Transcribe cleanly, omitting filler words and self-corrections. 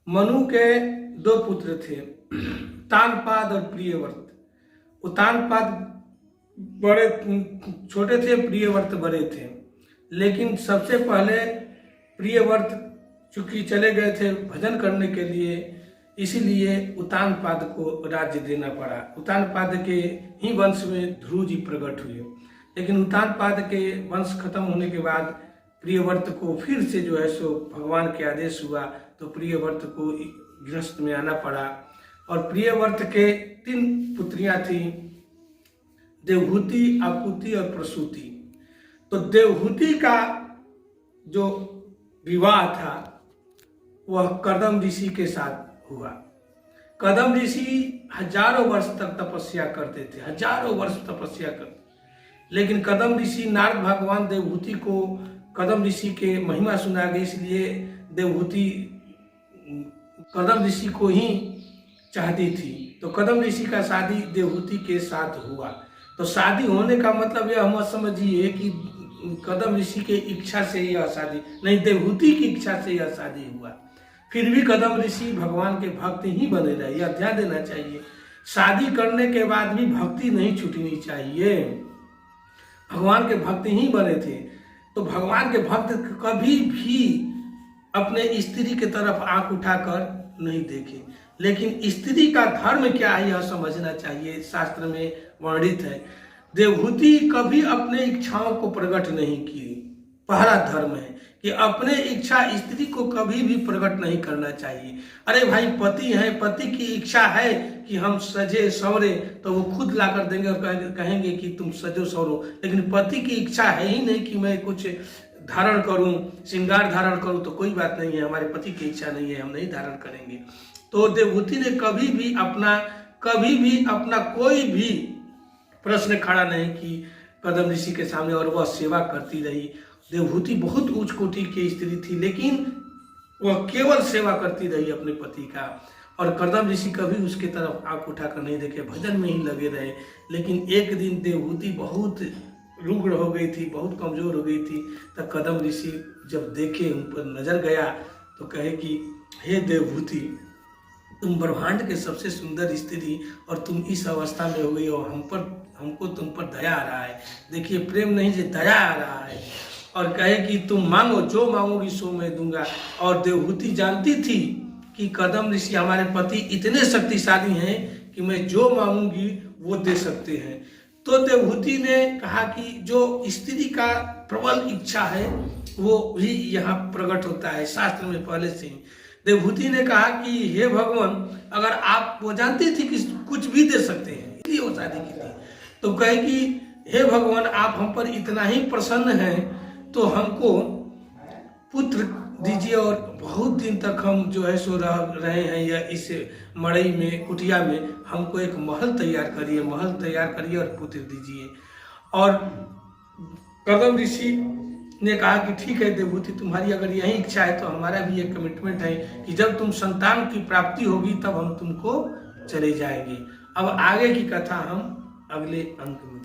मनु के दो पुत्र थे, तानपाद और प्रियव्रत। वो तानपाद बड़े छोटे थे, प्रियव्रत बड़े थे। लेकिन सबसे पहले प्रियव्रत चूंकि चले गए थे भजन करने के लिए, इसीलिए उतानपाद को राज्य देना पड़ा। उतानपाद के ही वंश में ध्रुव जी प्रकट हुए। लेकिन उतानपाद के वंश खत्म होने के बाद प्रियव्रत को फिर से जो है सो भगवान के आदेश हुआ, तो प्रियव्रत को गृहस्थ में आना पड़ा। और प्रियव्रत के 3 पुत्रियां थी, देवहूति, आकुति और प्रसूति। तो देवहूति का जो विवाह था वह कदम ऋषि के साथ हुआ। कदम ऋषि हजारों वर्ष तक तपस्या करते थे, हजारों वर्ष तपस्या करते। लेकिन कदम ऋषि, नारद भगवान देवहूति को कदम ऋषि के महिमा सुना गई, इसलिए देवहूति कदम ऋषि को ही चाहती थी। तो कदम ऋषि का शादी देवहूति के साथ हुआ। तो शादी होने का मतलब यह मत समझिए कि कदम ऋषि के इच्छा से यह शादी नहीं, देवहूति की इच्छा से यह शादी हुआ। फिर भी कदम ऋषि भगवान के भक्त ही बने रहे, यह ध्यान देना चाहिए। शादी करने के बाद भी भक्ति नहीं छूटनी चाहिए, भगवान के भक्त ही बने थे। तो भगवान के भक्त कभी भी अपने स्त्री की तरफ आंख उठाकर नहीं देखे। लेकिन स्त्री का धर्म क्या है यह समझना चाहिए, शास्त्र में वर्णित है। देवहूति कभी अपने इच्छाओं को प्रकट नहीं की। पहला धर्म है कि अपने इच्छा स्त्री को कभी भी प्रकट नहीं करना चाहिए। अरे भाई, पति है, पति की इच्छा है कि हम सजे सवरे, तो वो खुद ला कर देंगे और कहेंगे कि तुम सजो सवरो। लेकिन पति की इच्छा है ही नहीं कि मैं कुछ धारण करूं, श्रृंगार धारण करूं, तो कोई बात नहीं है, हमारे पति की इच्छा नहीं है, हम नहीं धारण करेंगे। तो देवहूति ने कभी भी अपना कोई भी प्रश्न खड़ा नहीं की कदम ऋषि के सामने, और वह सेवा करती रही। देवहूति बहुत उच्च कोटि की स्त्री थी, लेकिन वह केवल सेवा करती रही अपने पति का। और कदम ऋषि कभी उसके तरफ आंख उठाकर नहीं देखे, भजन में ही लगे रहे। लेकिन एक दिन देवहूति बहुत रुग्ण हो गई थी, बहुत कमजोर हो गई थी। तब कदम ऋषि जब देखे, उन पर नजर गया, तो कहे कि हे देवहूति, तुम ब्रह्मांड के सबसे सुंदर स्त्री, और तुम इस अवस्था में हो गई हो, हमको तुम पर दया आ रहा है। देखिए, प्रेम नहीं से दया आ रहा है। और कहे कि तुम मांगो, जो मांगोगी सो मैं दूंगा। और देवहूति जानती थी कि कदम ऋषि हमारे पति इतने शक्तिशाली हैं कि मैं जो मांगूंगी वो दे सकते हैं। तो देवहूति ने कहा कि जो स्त्री का प्रबल इच्छा है वो भी यहाँ प्रकट होता है, शास्त्र में पहले से ही। देवहूति ने कहा कि हे भगवान, अगर आप, वो जानती थी कि कुछ भी दे सकते हैं, इसलिए वो शादी की थी। तो कहे कि हे भगवान, आप हम पर इतना ही प्रसन्न हैं तो हमको पुत्र दीजिए, और बहुत दिन तक हम जो है सो रहे हैं या इस मड़ई में, कुटिया में, हमको एक महल तैयार करिए और पुत्र दीजिए। और कदम ऋषि ने कहा कि ठीक है देवहूति, तुम्हारी अगर यही इच्छा है तो हमारा भी एक कमिटमेंट है कि जब तुम संतान की प्राप्ति होगी तब हम तुमको चले जाएंगे। अब आगे की कथा हम अगले अंक में